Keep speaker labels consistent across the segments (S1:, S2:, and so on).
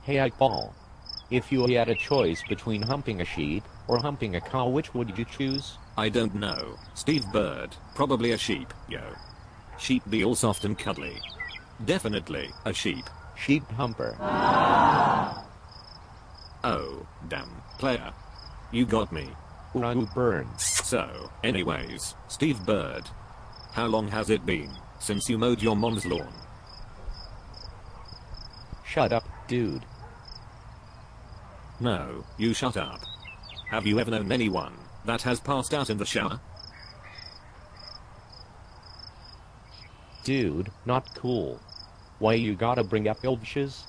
S1: Hey Paul. If you had a choice between humping a sheep or humping a cow, which would you choose?
S2: I don't know. Steve Bird. Probably a sheep, yo. Sheep be all soft and cuddly. Definitely a sheep.
S1: Sheep humper.
S2: Oh, damn, player. You got me.
S1: Run burn.
S2: So, anyways, Steve Bird. How long has it been since you mowed your mom's lawn?
S1: Shut up, dude.
S2: No, you shut up. Have you ever known anyone that has passed out in the shower?
S1: Dude, not cool. Why you gotta bring up old shiz?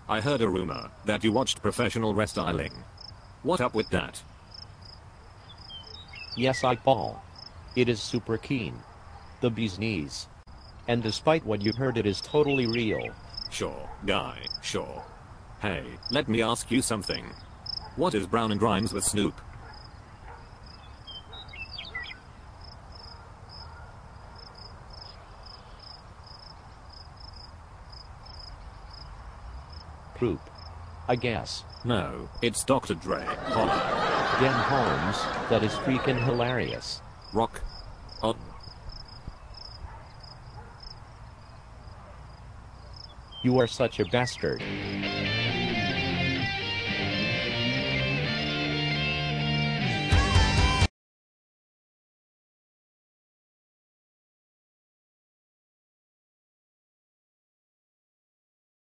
S2: I heard a rumor that you watched professional wrestling. What up with that?
S1: Yes, Paul. It is super keen. The bee's knees. And despite what you heard, it is totally real.
S2: Sure, guy, sure. Hey, let me ask you something. What is Brown and Grimes with Snoop?
S1: Poop. I guess.
S2: No, it's Dr. Dre. Holla.
S1: Dan Holmes, that is freaking hilarious.
S2: Rock. On.
S1: You are such a bastard.